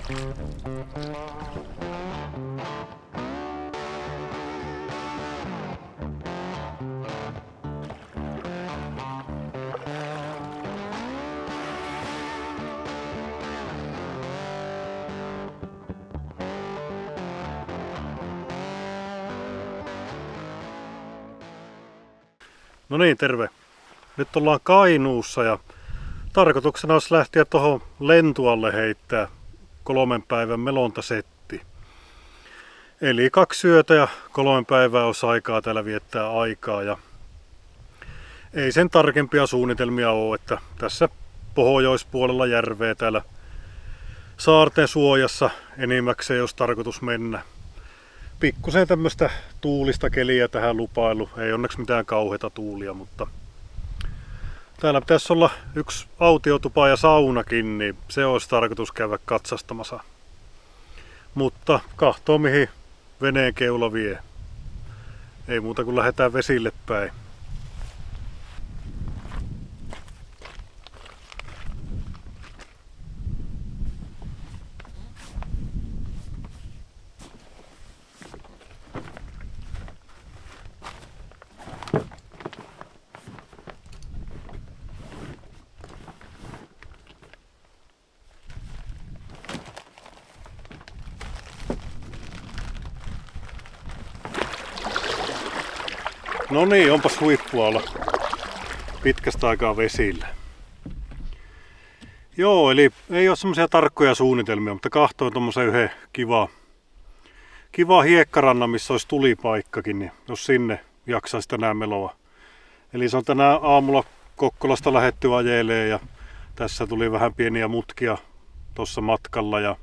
No niin, terve. Nyt ollaan Kainuussa ja tarkoituksena olisi lähteä tuohon Lentualle heittää 3 päivän melontasetti. Eli 2 yötä ja 3 päivää olisi aikaa täällä viettää aikaa. Ja ei sen tarkempia suunnitelmia ole, että tässä pohjoispuolella järveä täällä saarten suojassa enimmäkseen jos tarkoitus mennä. Pikkusen tämmöistä tuulista keliä tähän lupailu. Ei onneksi mitään kauheita tuulia, mutta täällä pitäisi olla yksi autiotupa ja saunakin, niin se olisi tarkoitus käydä katsastamassa. Mutta kahtoo mihin veneen keula vie. Ei muuta kuin lähdetään vesille päin. No niin, onpas huippua olla pitkästä aikaa vesillä. Joo, eli ei ole semmoisia tarkkoja suunnitelmia, mutta kahtoin tommosen yhden kiva hiekkarannan, missä olisi tulipaikkakin, niin jos sinne jaksaisi tänään meloa. Eli se on tänään aamulla Kokkolasta lähdetty ajelee ja tässä tuli vähän pieniä mutkia tuossa matkalla ja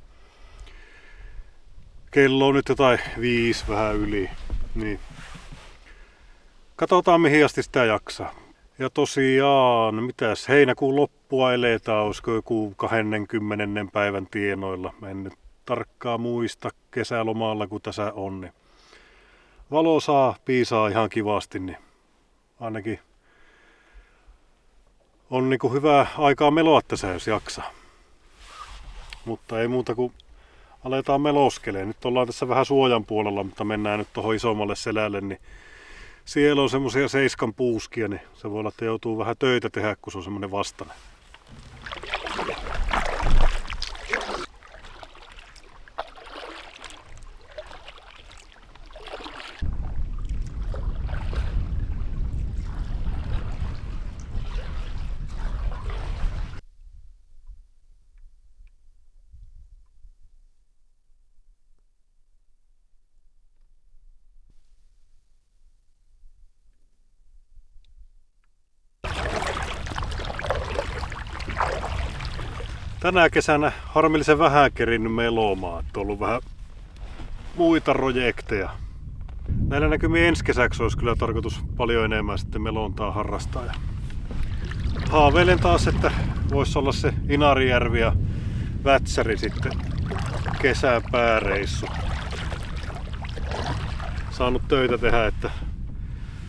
kello on nyt jotain 5 vähän yli. Niin. Katsotaan mihin asti sitä jaksaa. Ja tosiaan, mitäs heinäkuun loppua eletään, olisiko joku 20. päivän tienoilla. Mä en nyt tarkkaan muista kesälomalla kun tässä on. Niin valo saa piisaa ihan kivasti, niin ainakin on niinku hyvää aikaa meloa tässä jos jaksaa. Mutta ei muuta kuin aletaan meloskeleen. Nyt ollaan tässä vähän suojan puolella, mutta mennään nyt tuohon isommalle selälle, niin siellä on semmosia 7 puuskia, niin se voi olla, että joutuu vähän töitä tehdä, kun se on semmonen vastainen. Tänä kesänä harmillisen vähän kerinnyt melomaan, että on ollut vähän muita projekteja. Näillä näkymin ensi kesäksi olisi kyllä tarkoitus paljon enemmän sitten melontaa harrastaa. Ja haaveilen taas, että voisi olla se Inarijärvi ja Vätsäri sitten kesän pääreissu. Saanut töitä tehdä, että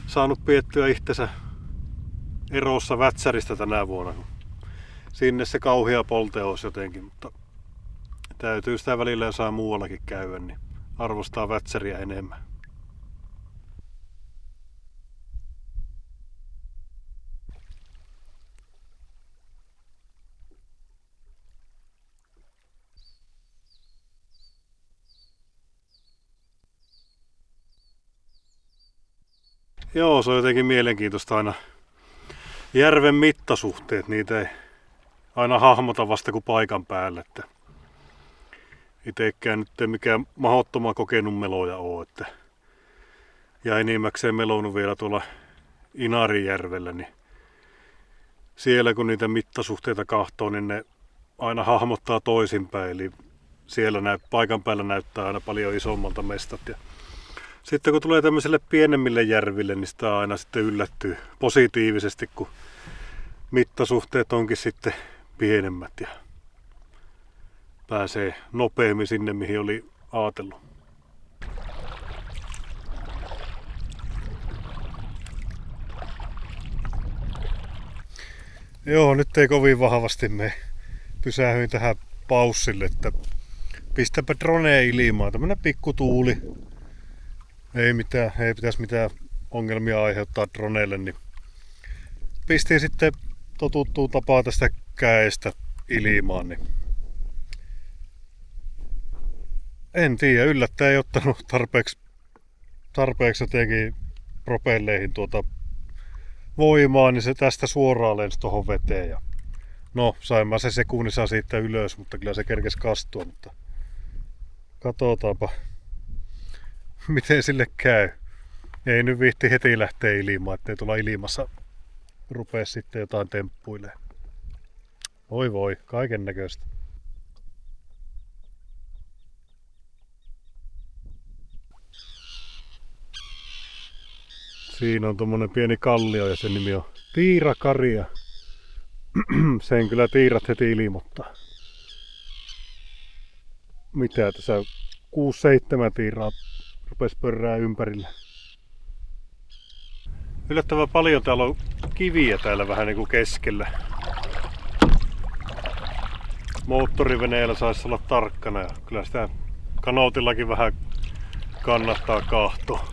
saanut piettyä itsensä erossa Vätsäristä tänä vuonna. Sinne se kauhea polte olisi jotenkin, mutta täytyy sitä välillä jossain muuallakin käydä, niin arvostaa Vätsäriä enemmän. Joo, se on jotenkin mielenkiintoista aina. Järven mittasuhteet, niitä ei aina hahmota vasta kuin paikan päälle. Että itekään nyt ei mikään mahdottoman kokenut meloja ole. Että ja enimmäkseen melonut vielä tuolla Inarijärvellä, niin siellä kun niitä mittasuhteita kahtoo, niin ne aina hahmottaa toisinpäin. Eli siellä paikan päällä näyttää aina paljon isommalta mestat. Ja sitten kun tulee tämmöiselle pienemmille järville, niin sitä aina sitten yllättyy positiivisesti, kun mittasuhteet onkin sitten pienemmät ja pääsee nopeammin sinne, mihin oli ajatellut. Joo, nyt ei kovin vahvasti me pysähyin tähän paussille, että Pistäpä drone ilmaan. Tämmönen pikku tuuli. Ei pitäisi mitään ongelmia aiheuttaa droneille, niin pistin sitten totuttuun tapaa tästä käestä ilmaan, niin en tiedä, yllättäen ei ottanut tarpeeksi jotenkin propelleihin voimaa, niin se tästä suoraan lensi tohon veteen. Ja no, sain mä se sekunnissa siitä ylös, mutta kyllä se kerkesi kastua, mutta katsotaanpa miten sille käy. Ei nyt viitti heti lähteä ilmaan, ettei tuolla ilmassa rupea sitten jotain temppuilemaan. Voi voi, kaiken näköistä. Siinä on tommonen pieni kallio ja sen nimi on Tiirakaria. Sen kyllä tiirat heti ilmoittaa. Mitä tässä 6-7 tiiraa rupes pörrää ympärillä. Yllättävän paljon täällä on kiviä täällä vähän niinku keskellä. Moottoriveneellä saisi olla tarkkana ja kyllä sitä kanoutillakin vähän kannattaa kahtoa.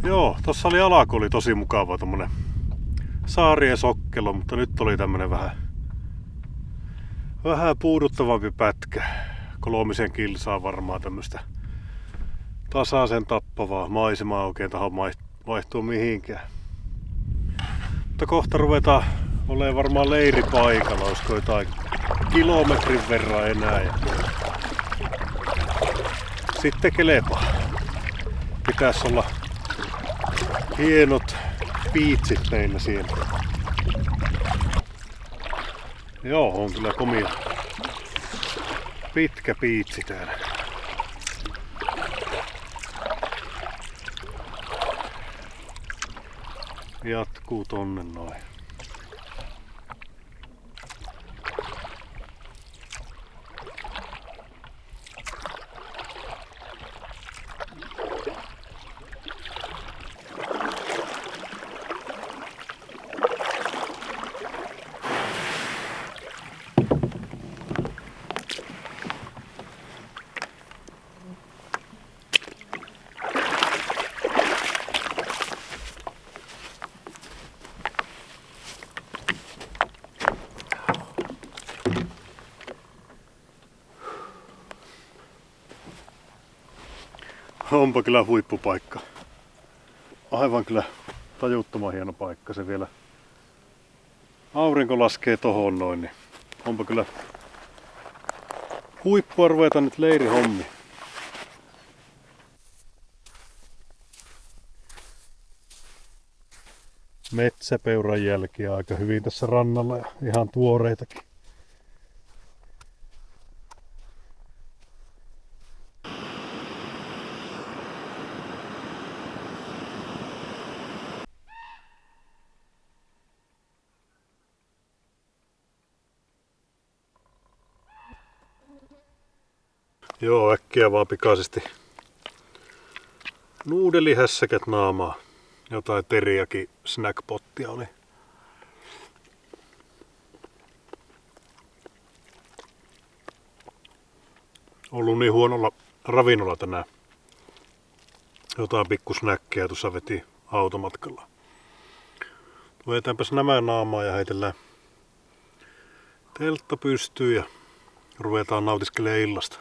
Joo, tossa oli alku oli tosi mukava tommonen saarien sokkelo, mutta nyt oli tämmönen vähän puuduttavampi pätkä. 3 kilsaa varmaan tämmöstä tasaisen tappavaa maisemaa oikein taho vaihtuu mihinkään. Mutta kohta ruvetaan olemaan varmaan leiripaikalla, olisiko jotain kilometrin verran enää. Ja sitten kelepaa. Pitäis olla hienot piitsit meillä siellä. Joo, on kyllä komia. Pitkä piitsi täällä. Jatkuu tonne noin. Onpa kyllä huippupaikka. Aivan kyllä tajuttoman hieno paikka. Se vielä aurinko laskee tohon noin, niin onpa kyllä huippua ruveta nyt leirihommi. Metsäpeuran jälkiä aika hyvin tässä rannalla ja ihan tuoreitakin. Joo, äkkiä vaan pikaisesti nuudelihässäkät naamaa. Jotain teriäkin snackpottia oli. Ollut niin huonolla ravinnolla tänään. Jotain pikkusnäkkiä tuossa veti automatkalla. Vetäänpäs nämä naamaa ja heitellään teltta pystyyn ja ruvetaan nautiskelemaan illasta.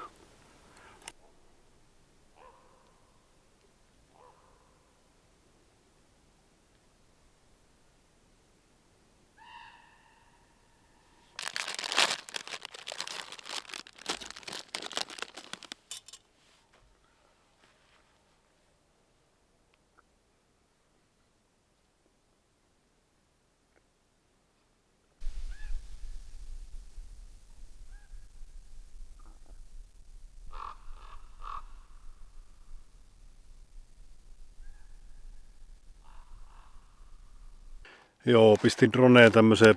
Joo, pistin droneen tämmöiseen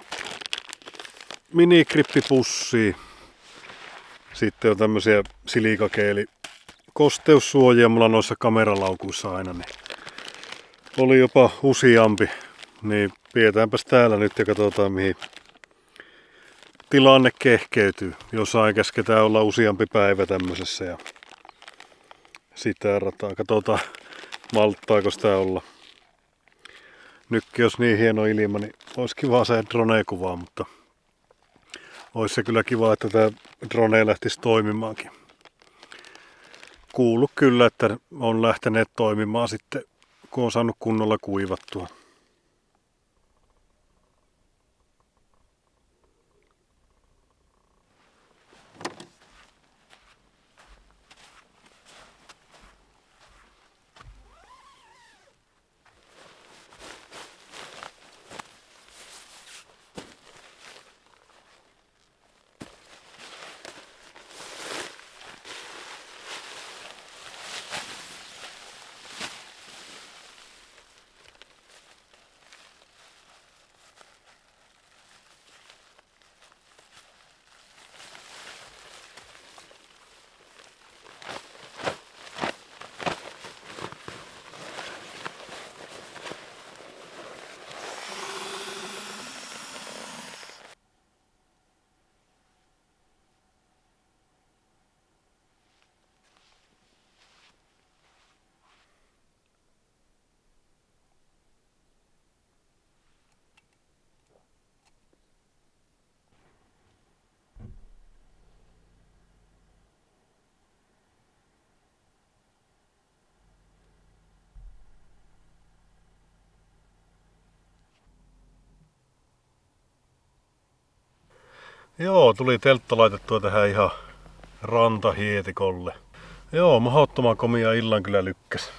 minigrippipussiin. Sitten on tämmöisiä silikakeeli kosteussuojia mulla noissa kameralaukuissa aina. Niin oli jopa useampi. Niin pidetäänpäs täällä nyt ja katsotaan tilanne kehkeytyy. Jossain käsketään olla useampi päivä tämmöisessä ja sitä rataa. Katsotaan, malttaako sitä olla. Nytkin jos niin hieno ilma, niin olisi kiva se drone-kuvaa, mutta olisi se kyllä kiva, että tämä drone lähtisi toimimaankin. Kuullut kyllä, että on lähteneet toimimaan sitten, kun on saanut kunnolla kuivattua. Joo, tuli teltta laitettua tähän ihan rantahietikolle. Joo, mahdottoman komia illan kyllä lykkäs.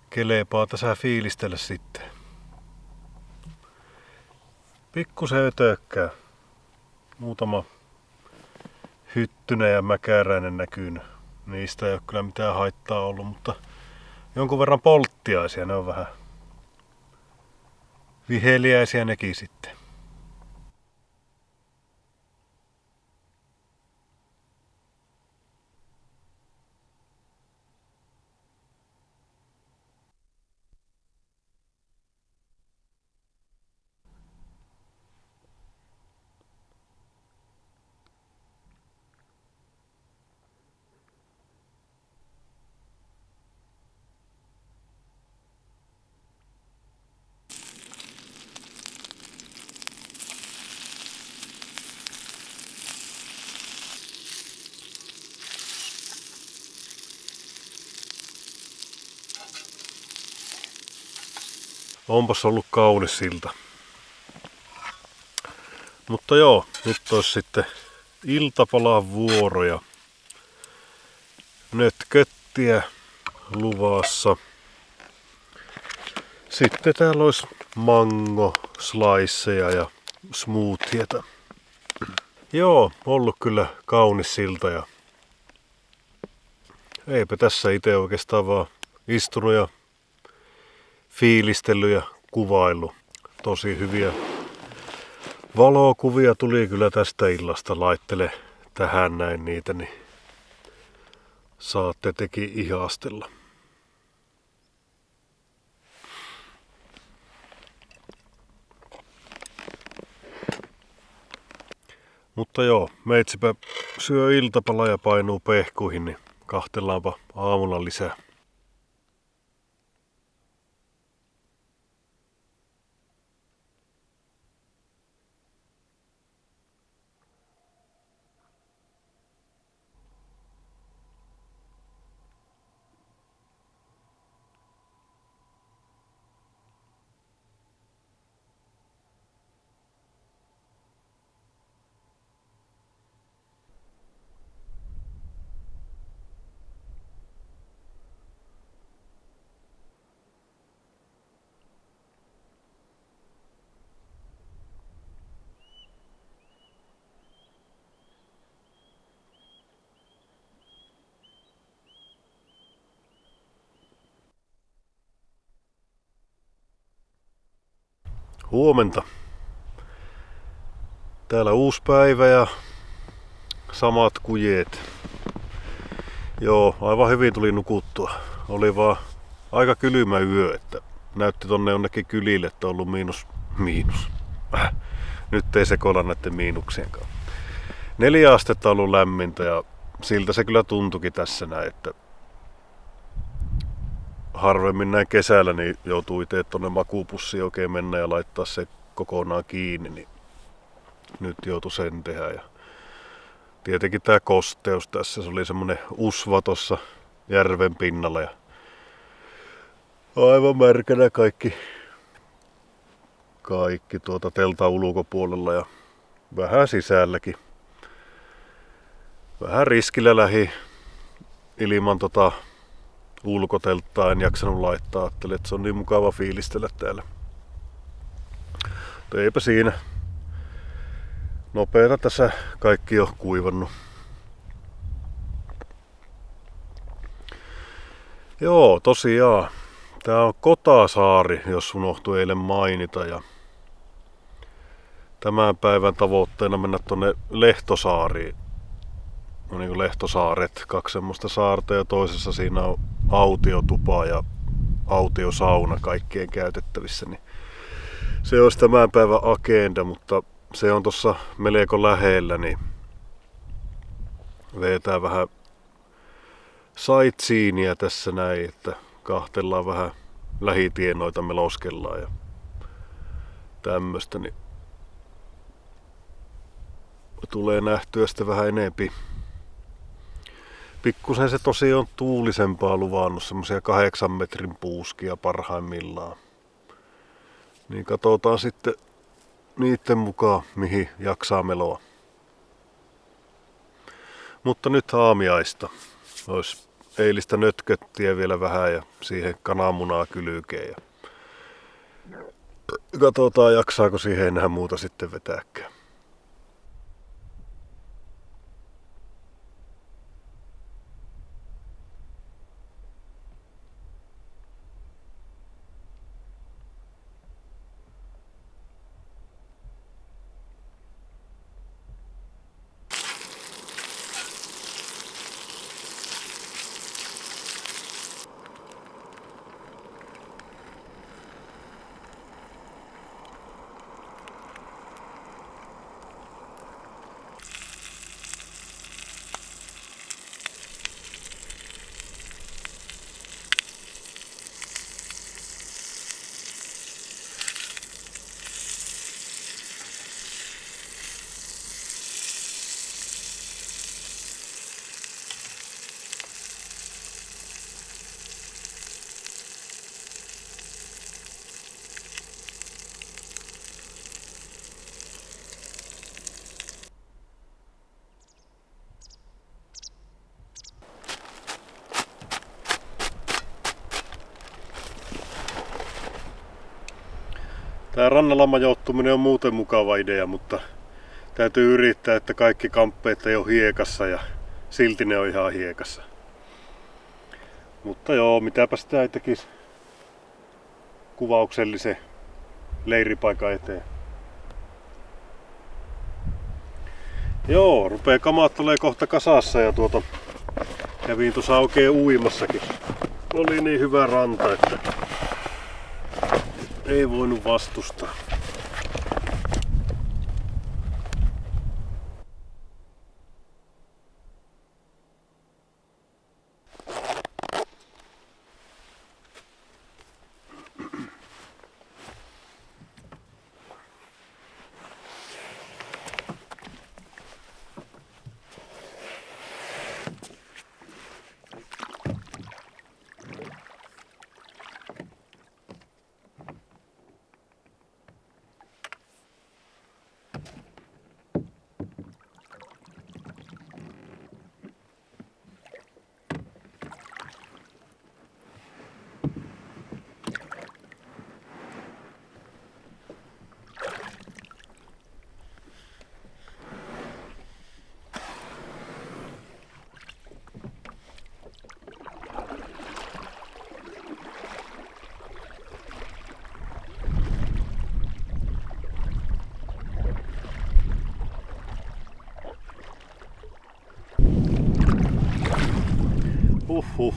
Kelepaa tässä fiilistellä sitten. Pikkusen ötökkää. Muutama hyttynen ja mäkäräinen näkyy. Niistä ei ole kyllä mitään haittaa ollut, mutta jonkun verran polttiaisia. Ne on vähän viheliäisiä nekin sitten. Onpas ollut kaunis silta. Mutta joo, nyt olisi sitten iltapalan vuoroja. Nötköttiä luvassa. Sitten täällä olisi mango, sliceja ja smoothieta. Joo, ollut kyllä kaunis silta ja eipä tässä itse oikeastaan vaan istunut ja fiilistellyt ja kuvaillut. Tosi hyviä valokuvia tuli kyllä tästä illasta. Laittele tähän näin niitä, niin saatte teki ihastella. Mutta joo, meitsipä syö iltapala ja painuu pehkuihin, niin kahtellaanpa aamulla lisää. Huomenta. Täällä uusi päivä ja samat kujeet. Joo, aivan hyvin tuli nukuttua. Oli vaan aika kylmä yö, että näytti tonne jonnekin kylille, että on ollut Miinus. Nyt ei sekoilla näiden miinuksien kanssa. 4 astetta on ollut lämmintä ja siltä se kyllä tuntuikin tässä näin, että harvemmin näin kesällä niin joutuu itse tuonne makuupussiin oikein mennä ja laittaa se kokonaan kiinni, niin nyt joutui sen tehdä. Ja tietenkin tää kosteus tässä, se oli semmonen usva tossa järven pinnalla ja aivan märkänä kaikki teltan ulkopuolella ja vähän sisälläkin. Vähän riskillä lähi ilman ulkotelttaa, en jaksanut laittaa. Ajattelin, että se on niin mukava fiilistellä täällä. Mutta eipä siinä. Nopeeta tässä kaikki on kuivannut. Joo, tosiaan. Tää on Kotasaari, jos unohtui eilen mainita. Ja tämän päivän tavoitteena mennä tonne Lehtosaariin. No niin kuin Lehtosaaret, 2 semmoista saarta ja toisessa siinä on autiotupa ja autiosauna kaikkien käytettävissä. Niin se olisi tämän päivän agenda, mutta se on tossa melko lähellä, niin vetää vähän sightseeingia tässä näin, että kahtellaan vähän lähitienoita, meloskellaan ja tämmöstä, niin tulee nähtyä sitten vähän enempi. Pikkusen se tosiaan on tuulisempaa luvannut, semmosia 8 metrin puuskia parhaimmillaan. Niin katsotaan sitten niitten mukaan, mihin jaksaa meloa. Mutta nyt aamiaista. Olisi eilistä nötköttiä vielä vähän ja siihen kananmunaa kylkeen. Ja katsotaan, jaksaako siihen enää muuta sitten vetääkään. Tää rannalla majoittuminen on muuten mukava idea, mutta täytyy yrittää, että kaikki kamppeet ei ole hiekassa ja silti ne on ihan hiekassa. Mutta joo, mitäpä sitä ei tekisi kuvauksellisen leiripaikan eteen. Joo, rupee kamat tulee kohta kasassa ja kävin tuossa oikein uimassakin. Oli niin hyvä ranta, että ei voinut vastustaa.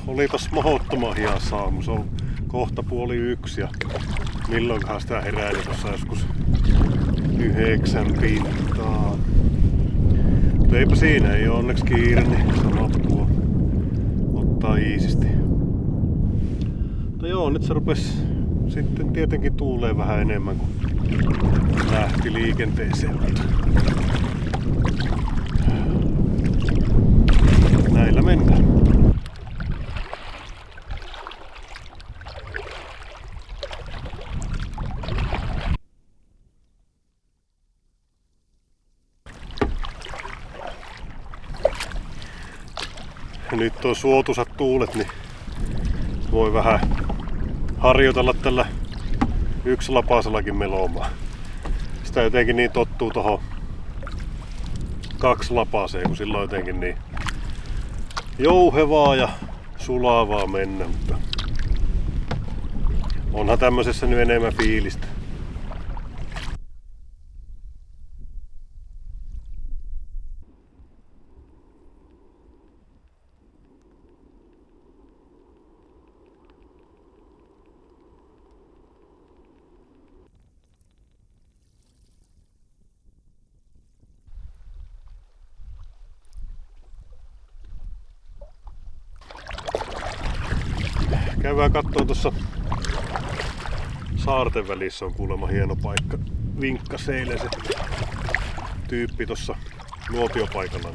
Olipas mahdottoman hias aamu. Se on kohta 12:30 ja milloinkaan sitä heräili tuossa joskus 9 pintaa. Mutta eipä siinä, ei oo onneksi kiire, niin sama tuo ottaa iisisti. Mutta joo, nyt se rupes sitten tietenkin tuulee vähän enemmän kuin lähti liikenteeseen. Näillä mennään. Nyt on suotuisat tuulet, niin voi vähän harjoitella tällä yksilapaisellakin melomaan. Sitä jotenkin niin tottuu tohon 2 lapaseen, kun silloin jotenkin niin jouhevaa ja sulavaa mennä, mutta onhan tämmöisessä nyt enemmän fiilistä. Käydään kattoo tuossa saarten välissä, on kuulemma hieno paikka. Vinkkasi eilen se tyyppi tuossa nuotiopaikalla.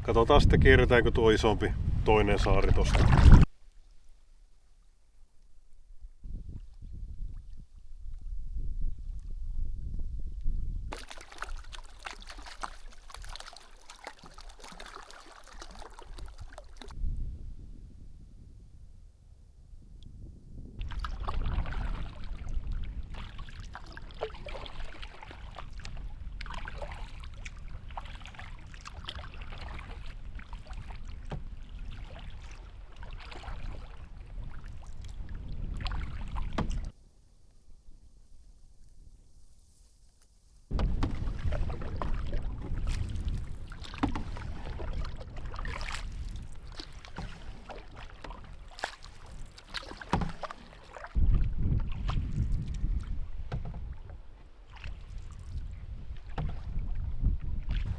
Katsotaan sitten kierretäänkö tuo isompi toinen saari tosta.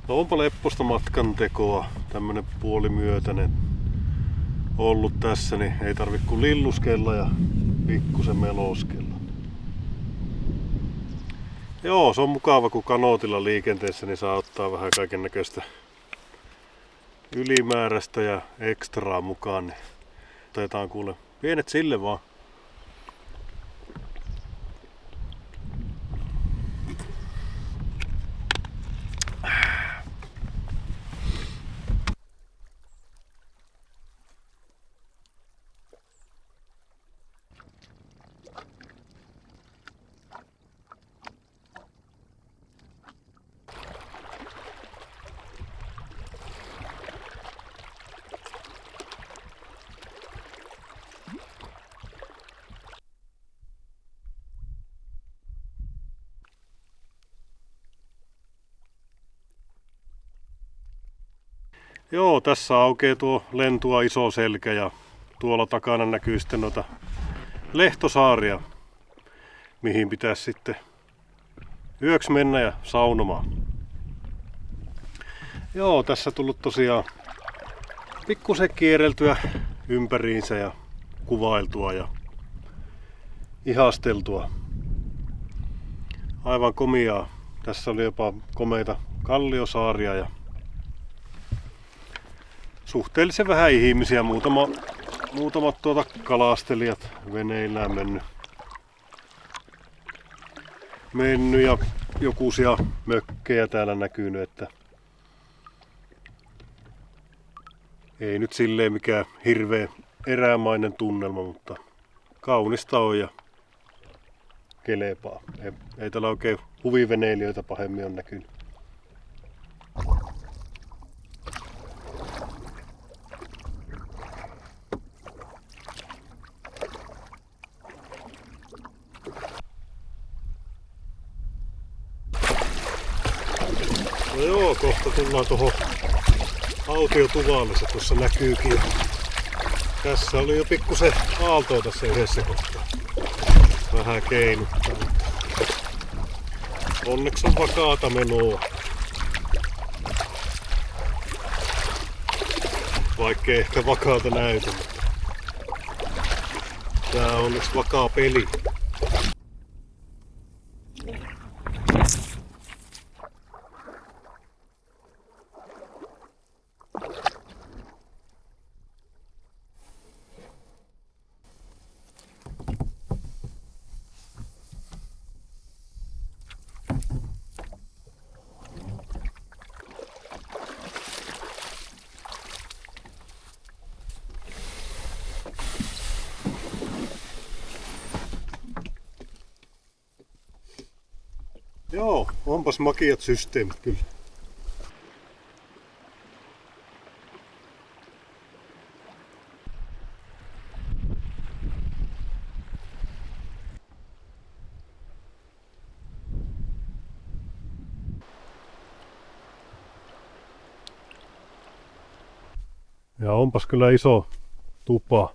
No onpa lepposta matkan tekoa, tämmönen puolimyötäinen ollut tässä, niin ei tarvi kuin lilluskella ja pikkusen meloskella. Joo, se on mukava kun kanootilla liikenteessä, niin saa ottaa vähän kaiken näköistä ylimääräistä ja ekstraa mukaan. Niin otetaan kuule pienet sille vaan. Joo, tässä aukeaa tuo Lentua iso selkä ja tuolla takana näkyy sitten noita lehtosaaria, mihin pitäisi sitten yöksi mennä ja saunomaan. Joo, tässä tullut tosiaan pikkusen kierreltyä ympäriinsä ja kuvailtua ja ihasteltua. Aivan komiaa. Tässä oli jopa komeita kalliosaaria ja suhteellisen vähän ihmisiä, muutamat kalastelijat veneillään mennyt ja jokuisia mökkejä täällä näkynyt, että ei nyt silleen mikään hirveä erämainen tunnelma, mutta kaunista on ja kelepaa. Ei täällä oikein huviveneilijöitä pahemmin on näkynyt. No joo, kohta tullaan tuohon autiotuvalle, se tuossa näkyykin. Tässä oli jo pikkusen aaltoa tässä yhdessä kohtaa. Vähän keinuttaa. Onneksi on vakaata menoa. Vaikkei ehkä vakaata näytä. Tää on onneksi vakaa peli. Joo, onpas makiat systeemit kyllä. Ja onpas kyllä iso tupa.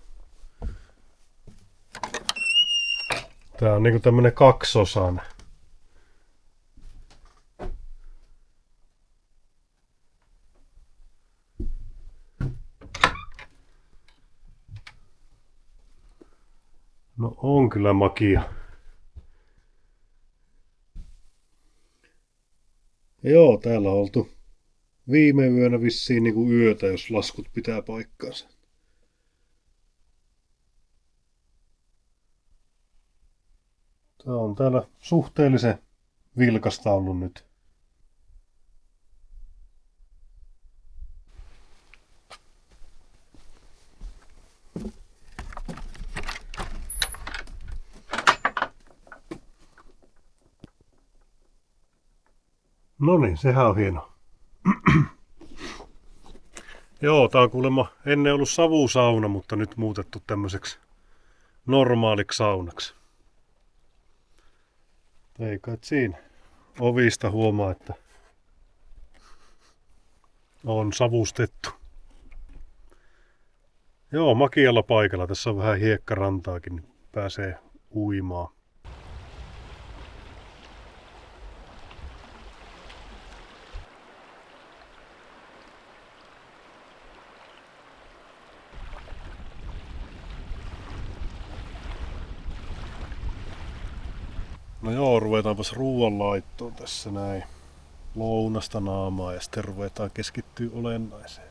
Tää on niinku tämmönen kaksosainen. No on kyllä makia. Joo, täällä on oltu viime yönä vissiin niinku yötä, jos laskut pitää paikkaansa. Tää on täällä suhteellisen vilkasta ollut nyt. No niin, sehän on hieno. Joo, tää on kuulemma ennen ollut savusauna, mutta nyt muutettu tämmöiseksi normaaliksi saunaksi. Ei kai siinä ovista huomaa, että on savustettu. Joo, makialla paikalla. Tässä on vähän hiekkarantaakin, niin pääsee uimaan. No joo, ruvetaanpas ruoanlaittoon tässä näin. Lounasta naamaa ja sitten ruvetaan keskittyä olennaiseen.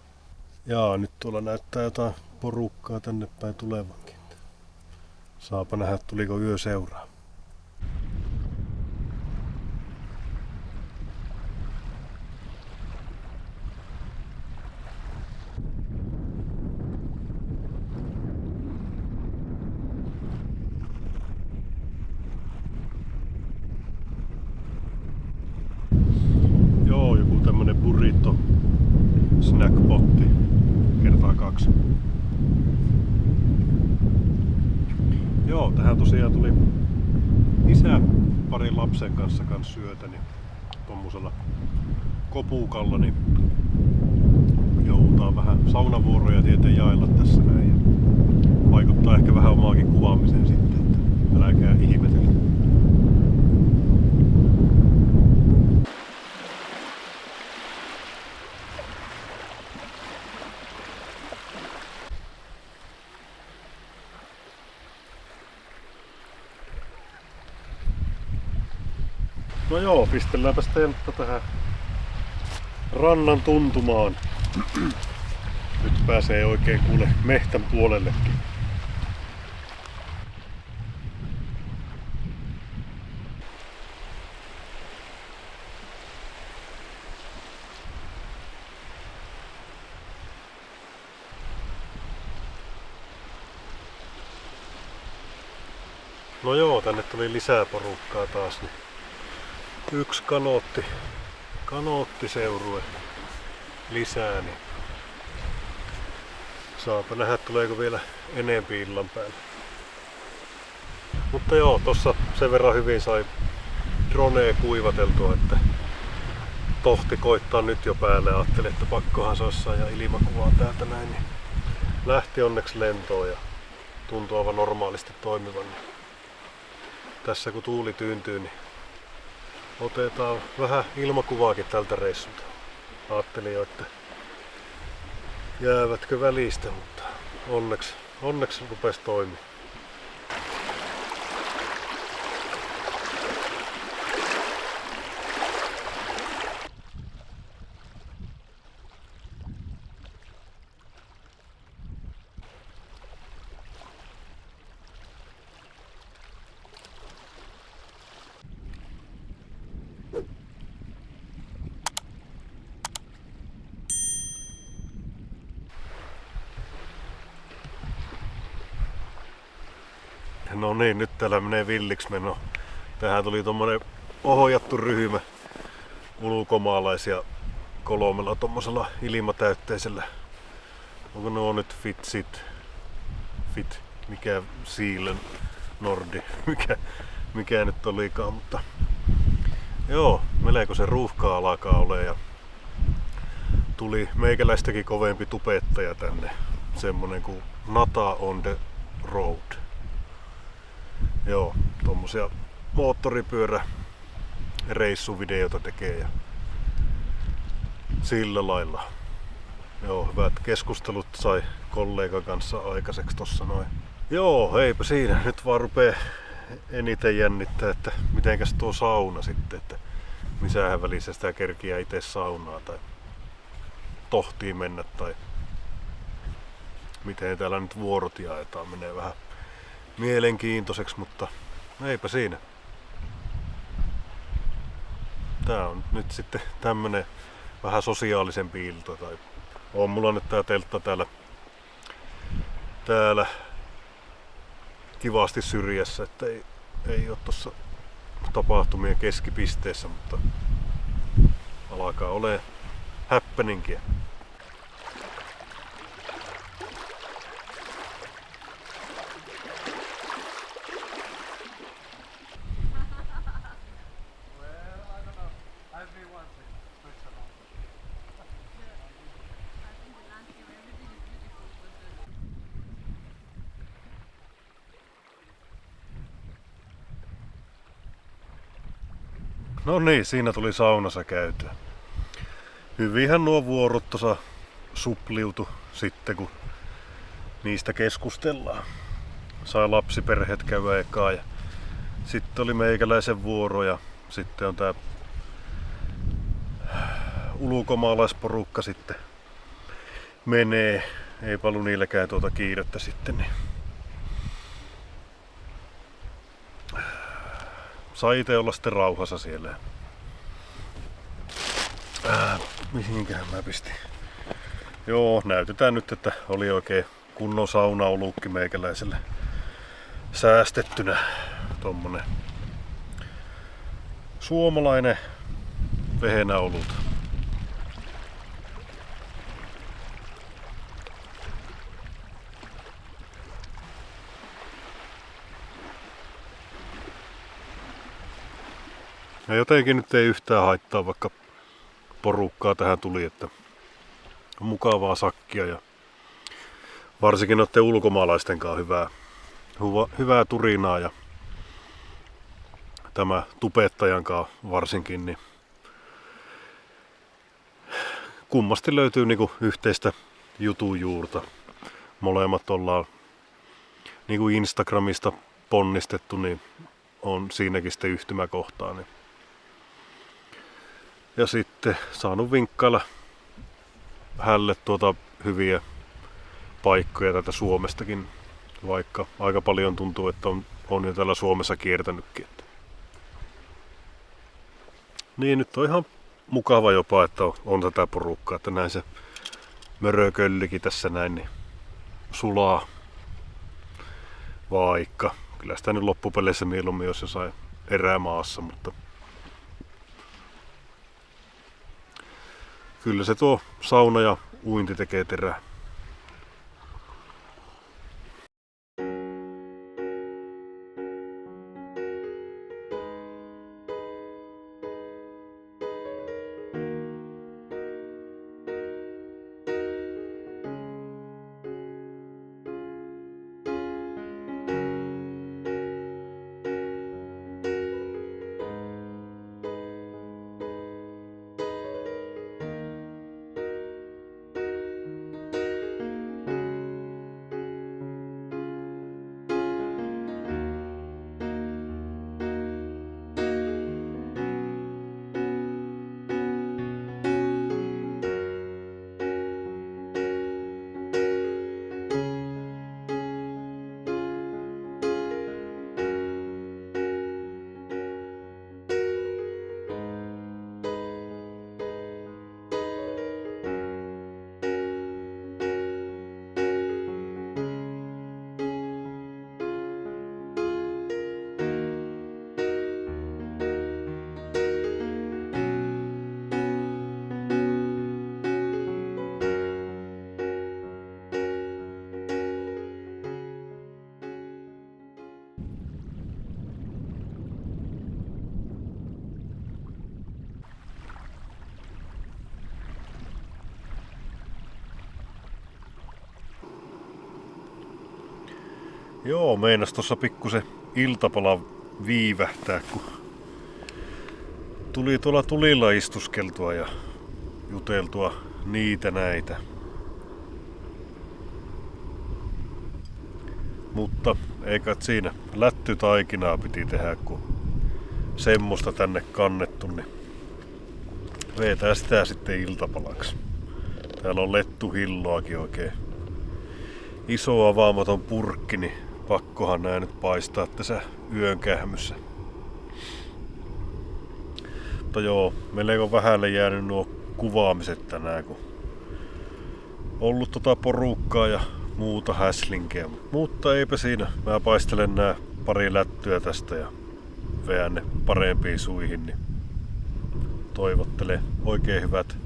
Jaa, nyt tuolla näyttää jotain porukkaa tänne päin tulevankin. Saapa nähdä, tuliko yö seuraa. Joo, joku tämmönen burrito snackpotti kertaa 2. Joo, tähän tosiaan tuli isä parin lapsen kanssa syötä, niin tommosella kopukalla, niin joudutaan vähän saunavuoroja tieteen jailla tässä näin. Ja vaikuttaa ehkä vähän omaakin kuvaamiseen sitten, että älkää ihmetellä. No joo, pistelläänpäs teltta tähän rannan tuntumaan. Nyt pääsee oikein kuule mehtän puolellekin. No joo, tänne tuli lisää porukkaa taas. Niin yksi kanoottiseurue lisää, niin saapa nähdä tuleeko vielä enempi illan päälle. Mutta joo, tossa sen verran hyvin sai dronea kuivateltua, että tohti koittaa nyt jo päälle. Ajattelin, että pakkohan se olisi saada ilmakuvaa täältä näin, niin lähti onneksi lentoon ja tuntuu aivan normaalisti toimivan. tässä kun tuuli tyyntyy, niin otetaan vähän ilmakuvaakin tältä reissulta. Ajattelin jo, että jäävätkö välistä, mutta onneksi rupesi toimimaan. No niin, nyt täällä menee villiksi meno. Tähän tuli tommonen ohjattu ryhmä ulkomaalaisia 3 tommosella ilmatäytteisellä. Onko nuo nyt Fit, mikä Siilen Nordi, mikä nyt olikaan, mutta joo, melko se ruuhkaa alkaa ole ja tuli meikäläistäkin kovempi tubettaja tänne, semmonen kuin Nata on the road. Joo, tommosia moottoripyöräreissuvideota tekee ja sillä lailla. Joo, hyvät keskustelut sai kollegan kanssa aikaiseksi tossa noin. Joo, eipä siinä. Nyt vaan rupee eniten jännittää, että mitenkäs tuo sauna sitten, että missähän välissä sitä kerkiää itse saunaa tai tohtiin mennä tai miten täällä nyt vuorot jaetaan. Menee vähän mielenkiintoiseksi, mutta eipä siinä. Tää on nyt sitten tämmönen vähän sosiaalisempi ilta. Tai on mulla nyt tää teltta täällä kivasti syrjässä, että ei oo tossa tapahtumien keskipisteessä, mutta alkaa ole happeningia. No niin, siinä tuli saunassa käytyä. Hyvinhän nuo vuorot tuossa supliutu sitten, kun niistä keskustellaan. Sai lapsiperheet käydä ekaa ja sitten oli meikäläisen vuoro ja sitten on tää ulkomaalaisporukka sitten menee. Ei paljon niilläkään tuota kiirettä sitten. Niin sai ite olla sitten rauhassa siellä. Mihinkähän mä pistin? Joo, näytetään nyt, että oli oikein kunnon saunaolukki meikäläiselle säästettynä. Tommonen suomalainen vehenäolut. Ja jotenkin nyt ei yhtään haittaa, vaikka porukkaa tähän tuli, että on mukavaa sakkia ja varsinkin noiden ulkomaalaisten kanssa hyvää turinaa ja tämä tubettajan kanssa varsinkin, niin kummasti löytyy niinku yhteistä jutun juurta. Molemmat ollaan niinku Instagramista ponnistettu, niin on siinäkin sitten yhtymäkohtaa. Niin. Ja sitten saanut vinkkailla hälle hyviä paikkoja täältä Suomestakin, vaikka aika paljon tuntuu, että on jo täällä Suomessa kiertänytkin. Niin nyt on ihan mukava jopa, että on tätä porukkaa, että näin se mörököllikin tässä näin niin sulaa. Vaikka kyllä sitä nyt loppupeleissä mieluummin jos jossain erämaassa, mutta kyllä se tuo sauna ja uinti tekee terää. Joo, meinas tossa pikkusen iltapala viivähtää, kun tuli tuolla tulilla istuskeltua ja juteltua niitä näitä. Mutta eikä siinä lättytaikinaa piti tehdä, kun semmoista tänne kannettu, niin vetää sitä sitten iltapalaksi. Täällä on lettuhilloakin oikein iso avaamaton purkki, niin pakkohan nää nyt paistaa tässä yön kähmyssä. Mutta joo, melko vähälle jäänyt nuo kuvaamiset tänään, kun ollut porukkaa ja muuta häslinkeä. Mutta eipä siinä. Mä paistelen nää pari lättyä tästä ja veän ne parempiin suihin. Niin toivottelen oikein hyvät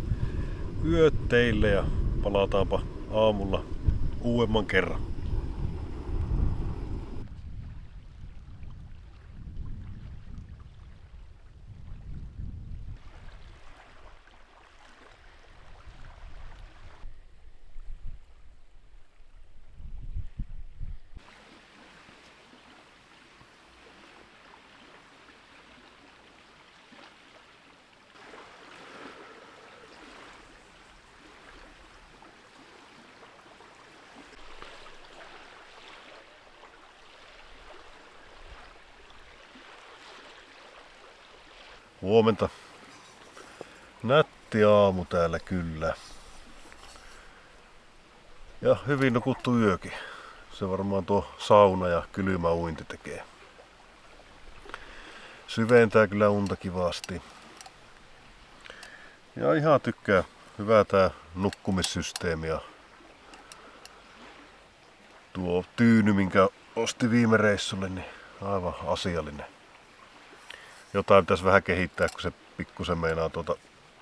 yöt teille ja palataanpa aamulla uudemman kerran. Huomenta. Nätti aamu täällä kyllä. Ja hyvin nukuttu yökin. Se varmaan tuo sauna ja kylmä uinti tekee. Syventää kyllä unta kivasti. Ja ihan tykkää. Hyvä tää nukkumissysteemi ja tuo tyyny, minkä osti viime reissulle, niin aivan asiallinen. Jotain pitäisi vähän kehittää, kun se pikkusen meinaa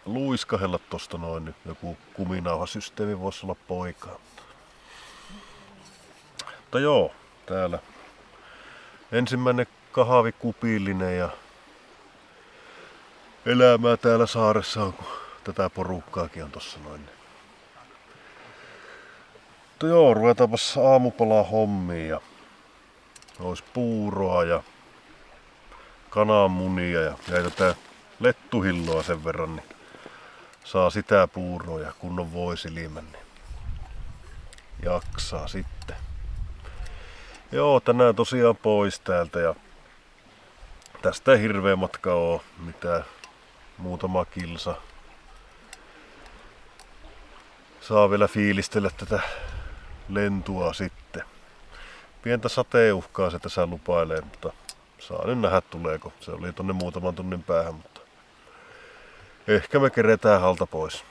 luiskahella tosta noin. Nyt joku kuminauhasysteemi voisi olla poikaa. Mutta joo, täällä ensimmäinen kahvikupillinen ja elämää täällä saaressa on, kun tätä porukkaakin on tossa noin. Mutta joo, ruvetaanpas aamupalaa hommiin ja ois puuroa ja kananmunia ja jäi tätä lettuhilloa sen verran, niin saa sitä puuroa ja kunnon voisilmän, niin jaksaa sitten. Joo, tänään tosiaan pois täältä ja tästä ei hirveä matka oo, mitään muutama kilsa. Saa vielä fiilistellä tätä lentua sitten. Pientä sateenuhkaa se tässä lupailee, mutta saa nyt nähdä tuleeko. Se oli tonne muutaman tunnin päähän, mutta ehkä me keretään halta pois.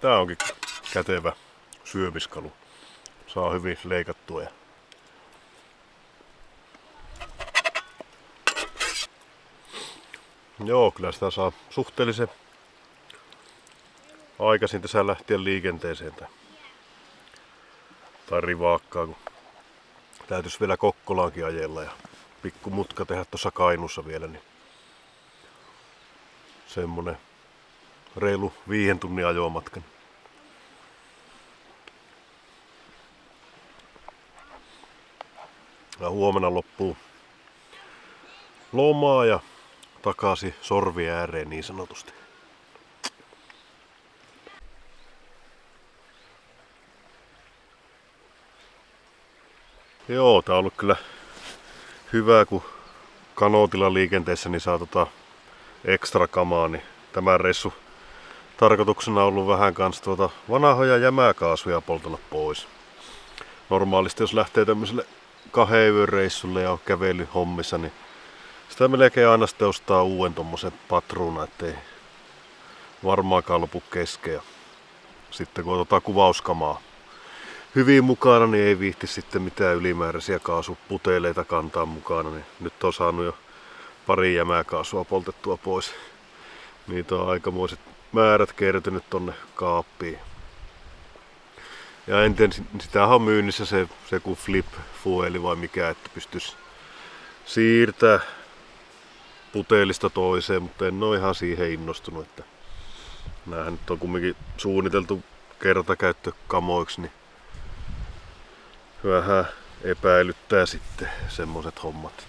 Tää onkin kätevä syömiskalu. Saa hyvin leikattua. Joo, kyllä sitä saa suhteellisen aikaisin tässä lähtien liikenteeseen tai rivaakkaa, kun täytyisi vielä Kokkolaankin ajella ja pikku mutka tehdä tuossa Kainuussa vielä, niin semmonen reilu 5 tunnin ajomatkan. Ja huomenna loppuu lomaa ja takaisin sorvi ääreen niin sanotusti. Joo, tää on ollut kyllä hyvä, kun kanootilla liikenteessä niin saa ekstra kamaa, niin tämän reissu tarkoituksena on ollut vähän kans vanhoja jämäkaasuja poltella pois. Normaalisti jos lähtee tämmöiselle 2 yön reissulle ja on kävely hommissa, niin Sitä melkein aina sitten ostaa uuden tommosen patruuna, ettei varmaankaan lopu kesken. Sitten kun otetaan kuvauskamaa hyvin mukana, niin ei viihti sitten mitään ylimääräisiä kaasuputeleita kantaa mukana. Niin nyt on saanut jo pari jämäkaasua poltettua pois. Niitä on aikamoiset määrät kertynyt tonne kaappiin. Ja enten sitähän on myynnissä se kuin flip fueli vai mikä, että pystyisi siirtää putelista toiseen, mutta en ole ihan siihen innostunut. Että näähän nyt on kumminkin suunniteltu kertakäyttökamoiksi, niin vähän epäilyttää sitten semmoset hommat.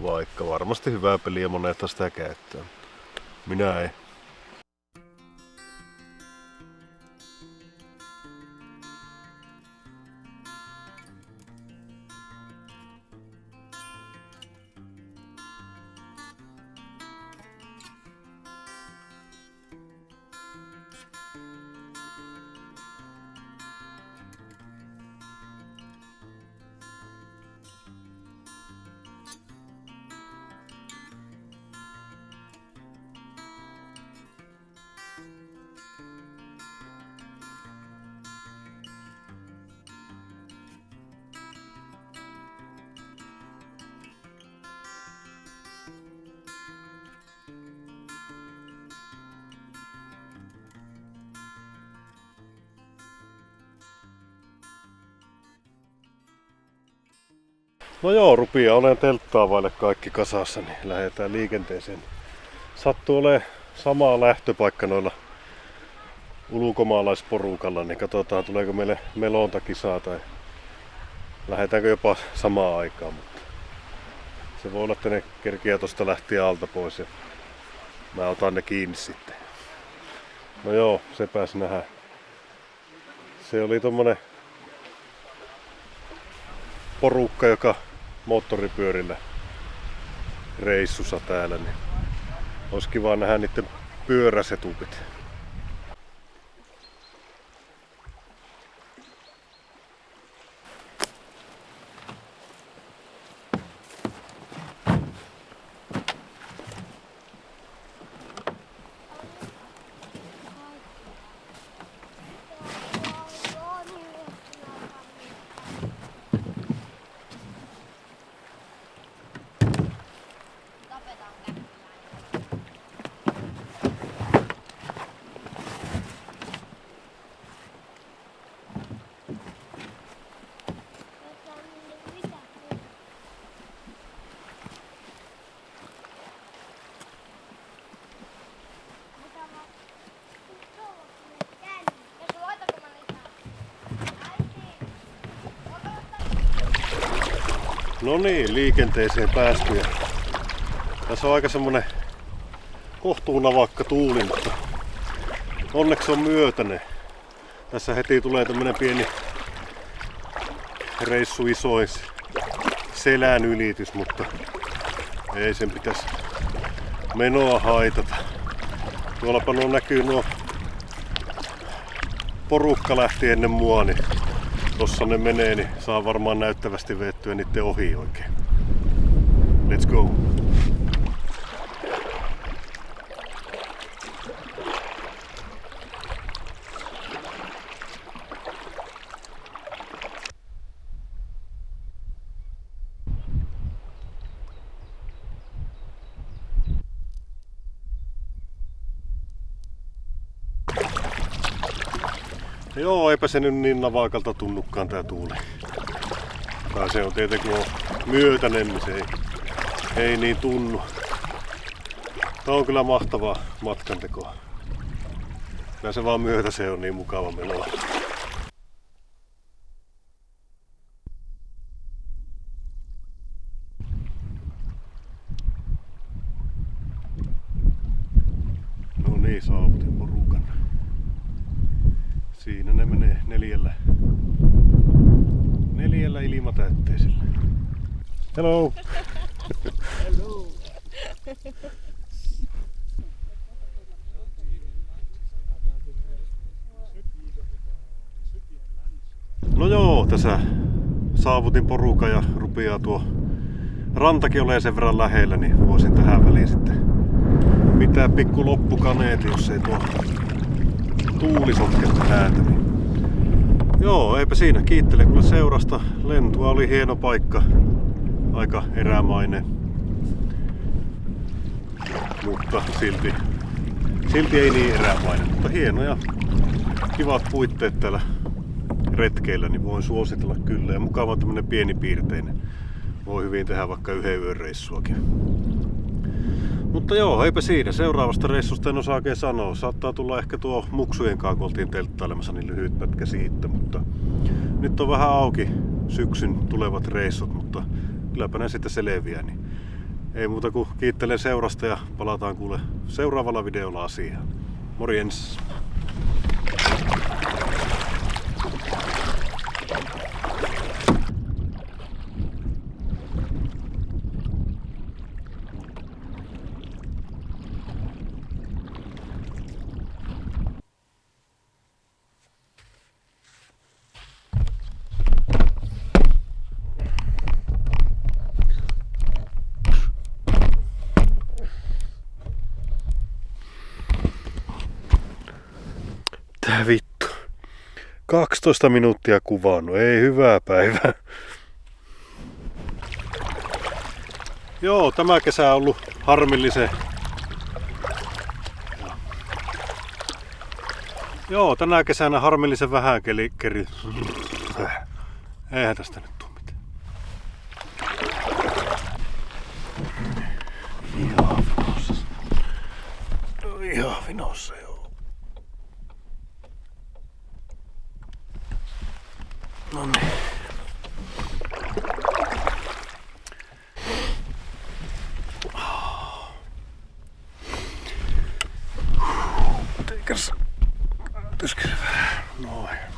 Vaikka varmasti hyvää peliä moneta sitä käyttää. Minä en. No joo, rupia olen telttaa vaille kaikki kasassa, niin lähdetään liikenteeseen. Sattuu olemaan sama lähtöpaikka noilla ulkomaalaisporukalla, niin katsotaan tuleeko meille melontakisaa tai lähdetäänkö jopa samaan aikaan. Mutta se voi olla, että ne kerkiää tosta lähtiä alta pois ja mä otan ne kiinni sitten. No joo, se pääsi nähdä. Se oli tommonen porukka, joka moottoripyörillä reissussa täällä, niin olisi kiva nähdä niiden pyöräsetupit. No niin, liikenteeseen päästy. Ja tässä on aika semmonen kohtuunavakka tuuli, mutta onneksi on myötäinen. Tässä heti tulee tämmönen pieni reissu isois selän ylitys, mutta ei sen pitäisi menoa haitata. Tuollapa näkyy nuo porukka lähti ennen mua, niin tossa ne menee, niin saa varmaan näyttävästi veettyä niiden ohi oikein. Let's go! Joo, eipä se nyt niin navakalta tunnukaan tää tuuli. Tai se on tietenkin kun on myötäinen, niin se ei niin tunnu. Tää on kyllä mahtavaa matkantekoa. Kyllä se vaan myötäiseen on niin mukava menoa. No niin, saavutin porukan. Siinä ne menee neljällä ilmatäytteisellä. Hello! Hello! No joo, tässä saavutin porukan ja rupeaa tuo rantakin ole sen verran lähellä, niin voisin tähän väliin sitten pitää pikku loppukaneeti, jos ei tuo tuuli sotkesta ääntä. Niin. Joo, eipä siinä. Kiittelen kyllä seurasta. Lentua oli hieno paikka. Aika erämainen. Mutta silti ei niin erämainen. Mutta hienoja, kivat puitteet täällä retkeillä, niin voin suositella kyllä. Ja mukava tämmönen pienipiirteinen. Voi hyvin tehdä vaikka yhden yön reissuakin. Mutta joo, eipä siinä. Seuraavasta reissusta en osaa oikein sanoa. Saattaa tulla ehkä tuo muksujen kanssa, kun oltiin telttailemassa, niin lyhyt pätkä siitä. Mutta nyt on vähän auki syksyn tulevat reissut, mutta kylläpä ne sitten selviää. Niin ei muuta kuin kiittelen seurasta ja palataan kuule seuraavalla videolla asiaan. Morjens! Tää vittu. 12 minuuttia kuvannut. Ei hyvää päivää. Joo, tämä kesä on ollut harmillisen. Joo, tänä kesänä harmillisen vähän keri. Eihän tästä nyt tuu mitään. Ihan vinossa joo. No niin. Teikäs. Tyskele vähän. Noin.